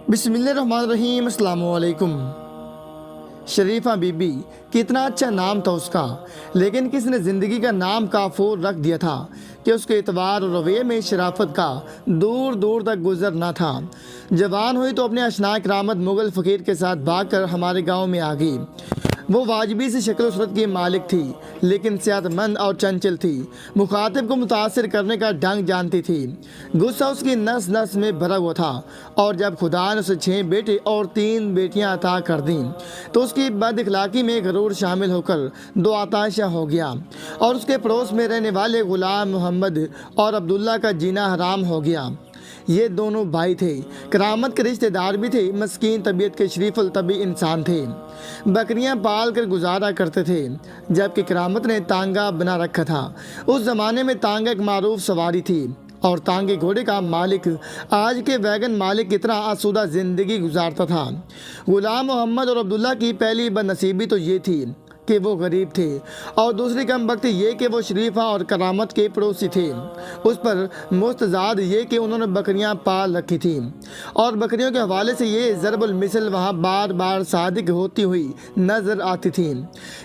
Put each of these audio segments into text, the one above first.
बिस्मिल्लाहिर्रहमानिर्रहीम। अस्सलाम वालेकुम। शरीफा बीबी, कितना अच्छा नाम था उसका, लेकिन किसने ज़िंदगी का नाम काफूर रख दिया था कि उसके एतबार और रवैये में शराफत का दूर दूर तक गुजर ना था। जवान हुई तो अपने अशनाए करामत मुग़ल फ़कीर के साथ भागकर हमारे गांव में आ गई। वो वाजबी से शक्ल सूरत की मालिक थी, लेकिन सेहतमंद और चंचल थी। मुखातिब को मुतासर करने का ढंग जानती थी। गुस्सा उसकी नस नस में भरा हुआ था, और जब खुदा ने उसे 6 बेटे और 3 बेटियां अता कर दी तो उसकी बद इखलाकी में गरूर शामिल होकर दो आताशा हो गया, और उसके पड़ोस में रहने वाले गुलाम मोहम्मद और अब्दुल्ला का जीना हराम हो गया। ये दोनों भाई थे, करामत के रिश्तेदार भी थे, मस्कीन तबीयत के शरीफुल तबी इंसान थे। बकरियां पाल कर गुजारा करते थे, जबकि करामत ने तांगा बना रखा था। उस ज़माने में तांगा एक मारूफ सवारी थी, और तांगे घोड़े का मालिक आज के वैगन मालिक की तरह आसूदा ज़िंदगी गुजारता था। गुलाम मोहम्मद और अब्दुल्ला की पहली बदनसीबी तो ये थी कि वो गरीब थे, और दूसरी कम वक्त ये कि वो शरीफा और करामत के पड़ोसी थे। उस पर मुस्तजाद ये कि उन्होंने बकरियां पाल रखी थी, और बकरियों के हवाले से ये ज़रबुल मिसल वहाँ बार बार सादिक होती हुई नज़र आती थी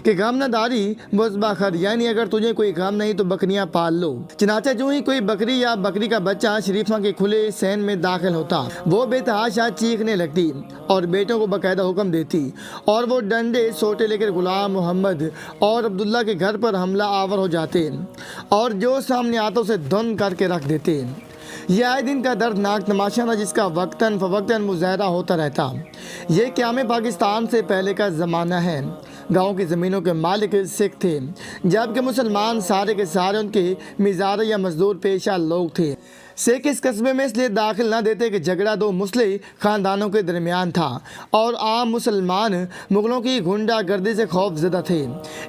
कि गम न दारी मुज़बा खर, यानी अगर तुझे कोई गम नहीं तो बकरियां पाल लो। चनाचा जो ही कोई बकरी या बकरी का बच्चा शरीफा के खुले सहन में दाखिल होता, वो बेतहाशा चीखने लगती और बेटों को बाकायदा हुक्म देती, और वो डंडे सोटे लेकर गुलाम मोहम्मद और अब्दुल्ला के घर पर हमला आवर हो जाते, और जो सामने आता उसे धुन करके रख देते। यह आए दिन का दर्दनाक तमाशा था, जिसका वक्तन फवक्तन मुजाहरा होता रहता। ये क़याम पाकिस्तान से पहले का ज़माना है। गाँव की ज़मीनों के मालिक सिख थे, जबकि मुसलमान सारे के सारे उनके मिज़ार या मजदूर पेशा लोग थे। सिख इस कस्बे में इसलिए दाखिल न देते कि झगड़ा दो मुस्लिम ख़ानदानों के दरमियान था, और आम मुसलमान मुग़लों की गुंडा गर्दी से खौफज़दा थे,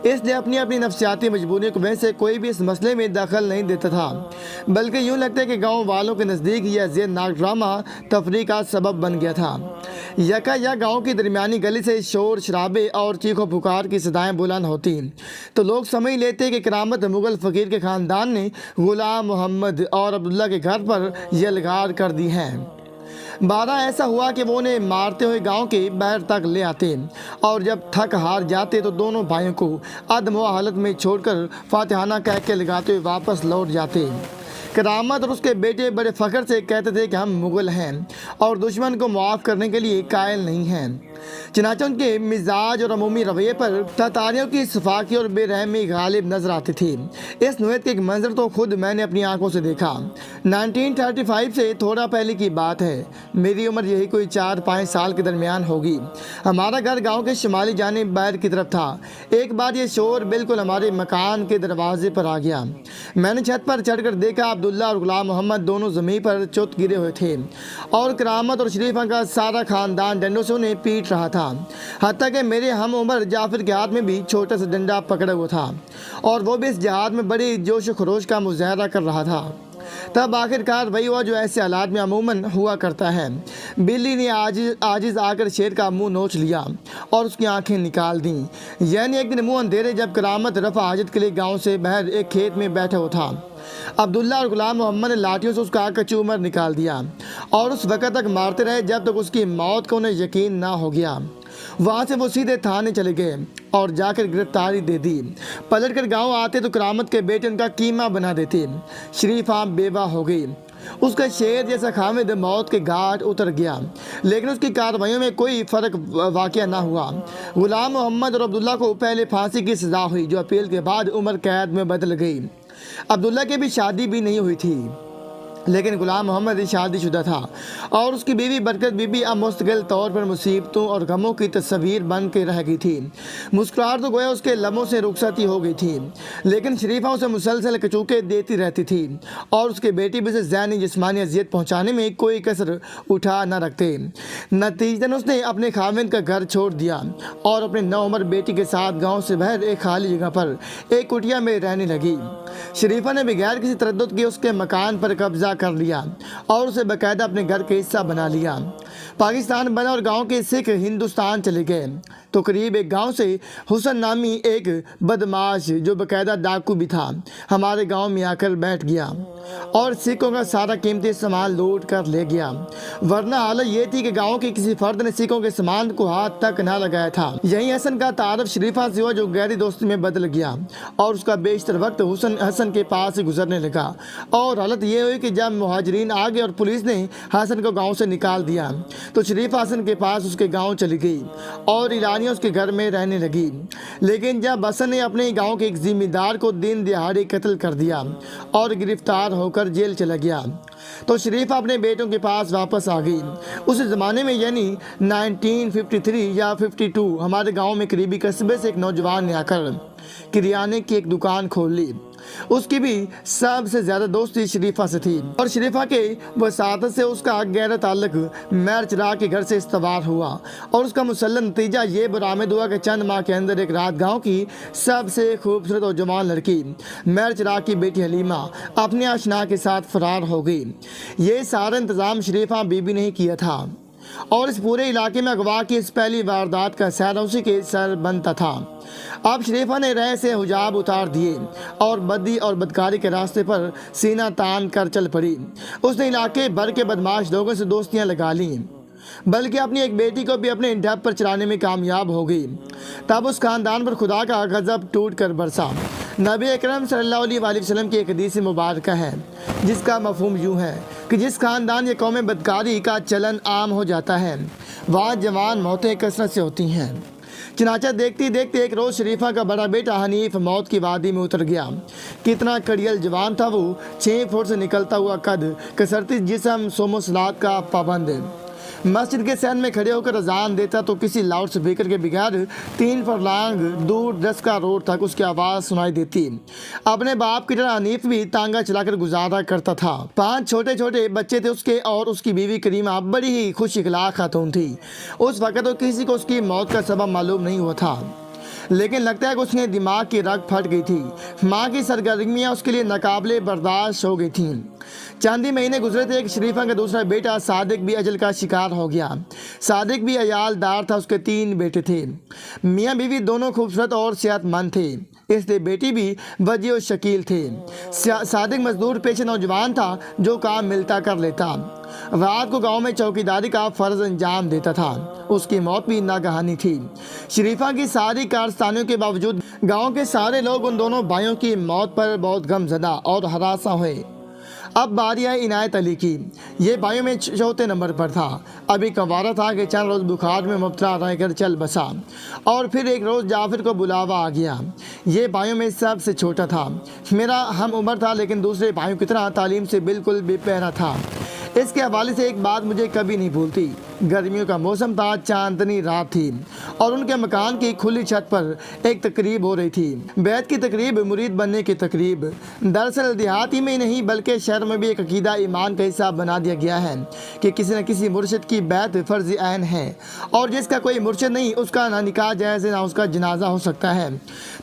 इसलिए अपनी अपनी नफसियाती मजबूरियों की वजह से कोई भी इस मसले में दखल नहीं देता था। बल्कि यूँ लगता है कि गाँव वालों के नज़दीक यह ज़ेरनाक ड्रामा तफरी का सबब बन गया था। यका गाँव की दरमियानी गली से शोर शराबे और चीखो पुकार की सदाएँ बुलंद होती तो लोग समझ लेते कि करामत मुग़ल फ़कीर के ख़ानदान ने गुलाम मोहम्मद और अब्दुल्ला के घर पर यलगार कर दी है। 12 ऐसा हुआ कि वो उन्हें मारते हुए गांव के बाहर तक ले आते, और जब थक हार जाते तो दोनों भाइयों को अधमुआ हालत में छोड़कर फातिहाना कह के लगाते हुए वापस लौट जाते। करामत और उसके बेटे बड़े फ़ख्र से कहते थे कि हम मुग़ल हैं और दुश्मन को मुआफ़ करने के लिए कायल नहीं हैं। चनाचा उनके मिजाज और अमूमी रवैये पर तातारियों की सफाकी और बेरहमी गालिब नजर आती थी। इस नौयत के एक मंजर तो खुद मैंने अपनी आंखों से देखा। 1935 से थोड़ा पहले की बात है। मेरी उम्र यही कोई 4-5 साल के दरमियान होगी। हमारा घर गांव के शुमाली जानिब बाहर की तरफ था। एक बार ये शोर बिल्कुल हमारे मकान के दरवाजे पर आ गया। मैंने छत पर चढ़कर देखा, अब्दुल्ला और गुलाम मोहम्मद दोनों ज़मीन पर चुत गिरे हुए थे, और करामत और शरीफा का सारा ख़ानदान डंडों से उन्हें पीट रहा था। हत्ता कि मेरे हम उम्र जाफर के हाथ में भी छोटा सा डंडा पकड़ा हुआ था, और वो भी इस जहाद में बड़ी जोश खरोश का मुजाहरा कर रहा था। तब आखिरकार वही हुआ जो ऐसे हालात में अमूमन हुआ करता है। बिल्ली ने आजिज़ आकर शेर का मुंह नोच लिया और उसकी आंखें निकाल दी। यानी एक दिन मुंह अंधेरे जब करामत रफ़ा हाजत के लिए गांव से बाहर एक खेत में बैठा हुआ था, अब्दुल्ला और गुलाम मोहम्मद ने लाठियों से उसका कचूमर निकाल दिया, और उस वक़्त तक मारते रहे जब तक उसकी मौत का उन्हें यकीन ना हो गया। वहाँ से वो सीधे थाने चले गए और जाकर गिरफ्तारी दे दी। पलट कर गाँव आते तो करामत के बेटे उनका कीमा बना देते। शरीफा बेवा हो गई। उसका शेर जैसा खामिद मौत के घाट उतर गया, लेकिन उसकी कार्रवाइयों में कोई फ़र्क वाक़या ना हुआ। गुलाम मोहम्मद और अब्दुल्ला को पहले फांसी की सज़ा हुई, जो अपील के बाद उम्र कैद में बदल गई। अब्दुल्ला की भी शादी भी नहीं हुई थी, लेकिन गुलाम मोहम्मद शादीशुदा था, और उसकी बीवी बरकत बीबी अब मुस्तकिल तौर पर मुसीबतों और गमों की तस्वीर बन के रह गई थी। मुस्कुराहट तो गोया उसके लबों से रुखसती हो गई थी, लेकिन शरीफा उसे मुसलसल कचूके देती रहती थी, और उसके बेटी भी उसे ज़हनी जिस्मानी अजियत पहुँचाने में कोई कसर उठा न रखते। नतीजतन उसने अपने खाविंद का घर छोड़ दिया और अपने नौउम्र बेटी के साथ गाँव से बाहर एक खाली जगह पर एक कुटिया में रहने लगी। शरीफा ने बगैर किसी तरद्दुद के उसके मकान पर कब्जा कर लिया और उसे बाकायदा अपने घर का हिस्सा बना लिया। पाकिस्तान बना और गांव के सिख हिंदुस्तान चले गए। तो करीब एक गांव से हुसन नामी एक बदमाश जो बाकायदा डाकू भी था हमारे गांव में आकर बैठ गया और सिखों का सारा कीमती सामान लूट कर ले गया। वरना हालत ये थी कि गांव के किसी फर्द ने सिखों के सामान को हाथ तक न लगाया था। यही हसन का तारफ शरीफा से हुआ जो गहरी दोस्ती में बदल गया और उसका बेशतर वक्त हसन के पास से गुजरने लगा। और हालत ये हुई कि जब मुहाजिरीन आ गए और पुलिस ने हसन को गाँव से निकाल दिया तो शरीफा हसन के पास उसके गाँव चली गई और ईरानियाँ उसके घर में रहने लगी। लेकिन जब हसन ने अपने गांव के एक जिम्मेदार को दिन दिहाड़े कत्ल कर दिया और गिरफ्तार होकर जेल चला गया तो शरीफा अपने बेटों के पास वापस आ गई। उस ज़माने में यानी 1953 या 52 हमारे गांव में करीबी कस्बे से एक नौजवान ने आकर किराने की एक दुकान खोल ली। उसकी भी सबसे ज़्यादा दोस्ती शरीफा से थी और शरीफा के वसातत से उसका गहरा ताल्लुक महर चिराग के घर से इस्तवार हुआ और उसका मुसल्लम नतीजा ये बरामद हुआ कि चंद माह के अंदर एक रात गांव की सबसे खूबसूरत और जवान लड़की महर चिराग की बेटी हलीमा अपने आशना के साथ फरार हो गई। ये सारा इंतज़ाम शरीफा बीबी ने ही किया था और इस पूरे इलाके में अगवा की इस पहली वारदात का सहरा उसी के सर बनता था। अब शरीफा ने रह से हुजाब उतार दिए और बदी और बदकारी के रास्ते पर सीना तान कर चल पड़ी। उसने इलाके भर के बदमाश लोगों से दोस्तियां लगा लीं बल्कि अपनी एक बेटी को भी अपने ढप पर चलाने में कामयाब हो गई। तब उस खानदान पर खुदा का गजब टूट कर बरसा। नबी अकरम सल्लल्लाहु अलैहि वसल्लम की एक हदीस मुबारक है जिसका मफहूम यूँ है कि जिस खानदान या कौम में बदकारी का चलन आम हो जाता है वहाँ जवान मौतें कसरत से होती हैं। चनाचा देखते देखते एक रोज़ शरीफा का बड़ा बेटा हनीफ मौत की वादी में उतर गया। कितना कड़ियल जवान था वो, 6 फुट से निकलता हुआ कद, कसरती जिस्म, सोमो सलात का पाबंद। मस्जिद के सहन में खड़े होकर अजान देता तो किसी लाउड स्पीकर के बगैर 3 फरलांग दूर दस रोड तक उसकी आवाज़ सुनाई देती। अपने बाप की तरह हनीफ भी तांगा चलाकर गुजारा करता था। 5 छोटे छोटे बच्चे थे उसके और उसकी बीवी करीमा बड़ी ही खुश इखलाक खातून थी। उस वक़्त तो किसी को उसकी मौत का सबब मालूम नहीं हुआ था, लेकिन लगता है कि उसने दिमाग की रग फट गई थी। माँ की सरगर्मियाँ उसके लिए नाकाबिले बर्दाश्त हो गई थीं। चंद ही महीने गुजरे थे कि शरीफा का दूसरा बेटा सादिक भी अजल का शिकार हो गया। सादिक भी अयालदार था, उसके 3 बेटे थे। मियाँ बीवी दोनों खूबसूरत और सेहतमंद थे, इसलिए बेटी भी वजी और शकील थे। सादिक मजदूर पेशे नौजवान था जो काम मिलता कर लेता। रात को गांव में चौकीदारी का फर्ज अंजाम देता था। उसकी मौत भी नागहानी थी। शरीफा की सारी कारस्तानियों के बावजूद गांव के सारे लोग उन दोनों भाइयों की मौत पर बहुत गमज़दा और हरासा हुए। अब बारी है इनायत अली की। ये भाइयों में चौथे नंबर पर था। अभी कंवारा था कि चंद रोज़ बुखार में मुब्तला रहकर चल बसा और फिर एक रोज़ जाफिर को बुलावा आ गया। ये भाइयों में सबसे छोटा था। मेरा हम उम्र था, लेकिन दूसरे भाइयों की तरह तालीम से बिल्कुल बेपहरा था। इसके हवाले से एक बात मुझे कभी नहीं भूलती। गर्मियों का मौसम था, चांदनी रात थी और उनके मकान की खुली छत पर एक तकरीब हो रही थी। बैत की तकरीब, मुरीद बनने की तकरीब। दरअसल देहाती में नहीं बल्कि शहर में भी एक अकीदा ईमान का हिस्सा बना दिया गया है कि किसी न किसी मुर्शिद की बैत फ़र्ज़ ऐन है और जिसका कोई मुर्शिद नहीं उसका ना निकाह जायज़ है ना उसका जनाजा हो सकता है।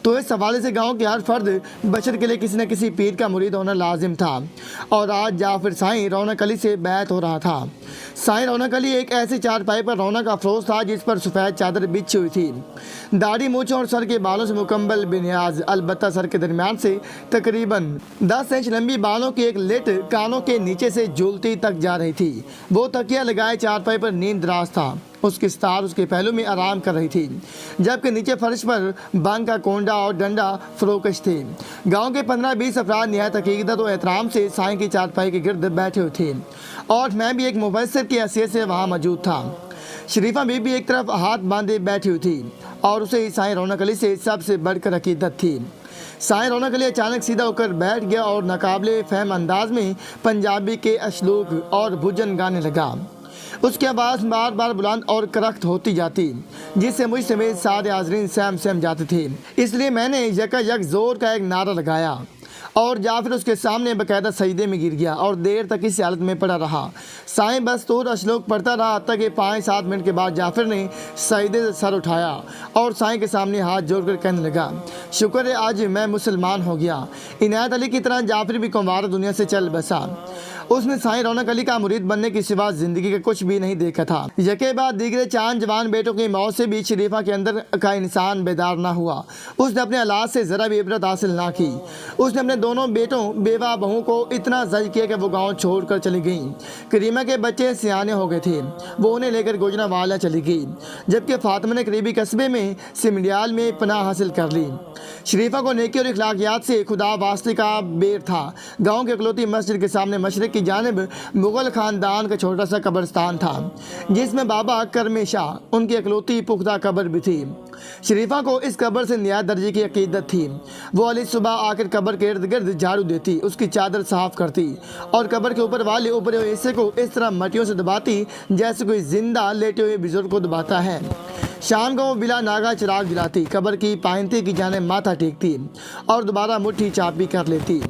तो इस हवाले से गाँव के हर फर्द बशर के लिए किसी न किसी पीर का मुरीद होना लाजिम था। और आज जाफिर साईं रौनक अली से बैत हो रहा था। साईं रौनक अली एक ऐसे चारपाई पर रौनक अफरोज था जिस पर सफ़ेद चादर बिछी हुई थी। दाढ़ी, मूंछों और सर के बालों से मुकम्मल बेनियाज, अलबत्ता सर के दरमियान से तकरीबन 10 इंच लंबी बालों की एक लेट कानों के नीचे से झूलती तक जा रही थी। वो तकिया लगाए चारपाई पर नींद दराज था। उसकी सितार उसके पहलू में आराम कर रही थी, जबकि नीचे फर्श पर बांग का कोंडा और डंडा फरोकश थे। गांव के 15-20 अफराद निहायत अकीदत और एहतराम से साईं की चारपाई के गिर्द बैठे हुए थे और मैं भी एक मुबस्सिर की हैसियत से वहाँ मौजूद था। शरीफा बीबी एक तरफ हाथ बांधे बैठी हुई थी और उसे साईं रौनक अली से सबसे बढ़कर अकीदत थी। साईं रौनक अली अचानक सीधा होकर बैठ गया और नाकाबिले फहम अंदाज में पंजाबी के अशलूक और भुजन गाने लगा। उसकी आवाज़ बार बार बुलंद और करख्त होती जाती, जिससे मुझ समेत सारे हाज़रीन सहम जाते थे। इसलिए मैंने यकायक ज़ोर का एक नारा लगाया और जाफिर उसके सामने बाकायदा सजदे में गिर गया और देर तक इस हालत में पड़ा रहा। साईं बस तूर अशलोक पढ़ता रहा तक कि 5-7 मिनट के बाद जाफिर ने सजदे से सर उठाया और साईं के सामने हाथ जोड़कर कहने लगा, शुक्र है आज मैं मुसलमान हो गया। इनायत अली की तरह जाफिर भी कुंवारा दुनिया से चल बसा उसने साईं रौनक अली का मुरीद बनने के सिवा जिंदगी का कुछ भी नहीं देखा था। यके बाद दीगरे 4 जवान बेटों की मौत से भी शरीफा के अंदर का इंसान बेदार ना हुआ। उसने अपने औलाद से जरा भी इबरत हासिल ना की। उसने अपने दोनों बेटों बेवा बहू को इतना जज किया कि वो गाँव छोड़कर चली गई। करीमा के बच्चे सियाने हो गए थे, वो उन्हें लेकर गुजरांवाला चली गई, जबकि फातिमा ने करीबी कस्बे में सिमडियाल में पनाह हासिल कर ली। शरीफा को नेकी और इखलाकियात से खुदा वास्ते का बेर था। गांव के इकलौती मस्जिद के सामने मशरिक की जानिब मुगल खानदान का छोटा सा कब्रिस्तान था, जिसमें बाबा करमे शाह उनकी इकलौती पुख्ता कब्र भी थी। शरीफा को इस कब्र से निहायत दर्जे की अकीदत थी। वो अली सुबह आकर कब्र के इर्द गिर्द झाड़ू देती, उसकी चादर साफ करती और कब्र के ऊपर वाले ऊपरी हुए हिस्से को इस तरह मटियों से दबाती जैसे कोई जिंदा लेटे हुए बुजुर्ग को दबाता है। शाम को वो बिला नागा चिराग जलाती, कब्र की पायंती की जाने माथा टेकती और दोबारा मुट्ठी चापी कर लेती।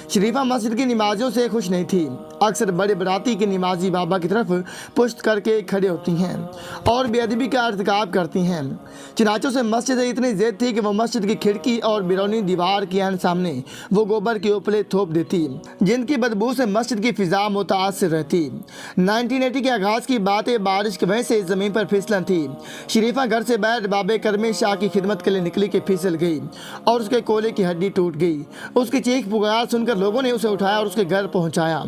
शरीफा मस्जिद की नमाजों से खुश नहीं थी। अक्सर बड़े बराती के नमाजी बाबा की तरफ पुश्त करके खड़े होती हैं और बेअदबी का अर्तिकाब करती हैं। चनाचों से मस्जिद इतनी ज़ेद थी कि वो मस्जिद की खिड़की और बिरौनी दीवार के आन सामने वो गोबर के उपले थोप देती, जिनकी बदबू से मस्जिद की फिजा मुतासिर रहती। 1980 के आगाज़ की बातें, बारिश की वजह से ज़मीन पर फिसलन थी। शरीफा घर से बाहर बाबे करमे शाह की खिदमत के लिए निकली कि फिसल गई और उसके कोले की हड्डी टूट गई। उसकी चीख पुकार सुनकर लोगों ने उसे उठाया और उसके घर पहुंचाया।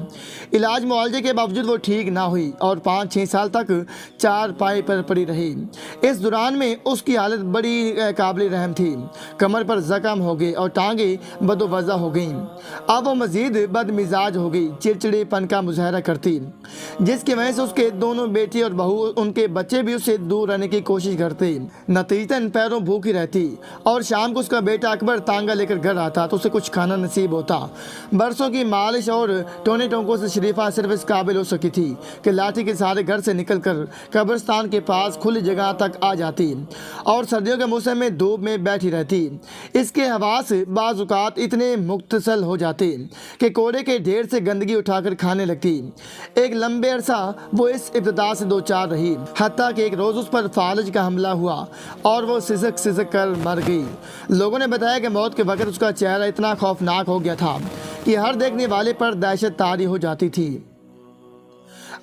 इलाज मुआवजे के बावजूद वो ठीक ना हुई और 5-6 साल तक 4 पाए पर पड़ी रही। इस दौरान में उसकी हालत बड़ी काबिल रहम थी। कमर पर जख्म हो गए और टांगें बदोवज़ा हो गईं। अब वो मजीद बदमिजाज हो गई, चिड़चिड़ेपन का मुजाहरा करती, जिसकी वजह से उसके दोनों बेटी और बहू उनके बच्चे भी उससे दूर रहने की कोशिश करते। नतीजतन पैरों भूखी रहती और शाम को उसका बेटा अकबर तांगा लेकर घर आता तो उसे कुछ खाना नसीब होता। बरसों की मालिश और टोने टोंकों से शरीफा सिर्फ इस काबिल हो सकी थी कि लाठी के सहारे घर से निकलकर कब्रिस्तान के पास खुली जगह तक आ जाती और सर्दियों के मौसम में धूप में बैठी रहती। इसके हवास बाज़-औक़ात इतने मुख्तसल हो जाते कि कोड़े के ढेर से गंदगी उठाकर खाने लगती। एक लंबे अरसा वो इस इब्तिदा से दो चार रही, हत्ता कि एक रोज़ उस पर फालज का हमला हुआ और वो सिसक सिसक कर मर गई। लोगों ने बताया कि मौत के वक़्त उसका चेहरा इतना खौफनाक हो गया था कि हर देखने वाले पर दहशत तारी हो जाती थी।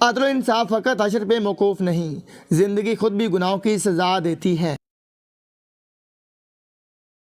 अदल इंसाफ फ़कत हशर पे मौकूफ़ नहीं, ज़िंदगी खुद भी गुनाहों की सज़ा देती है।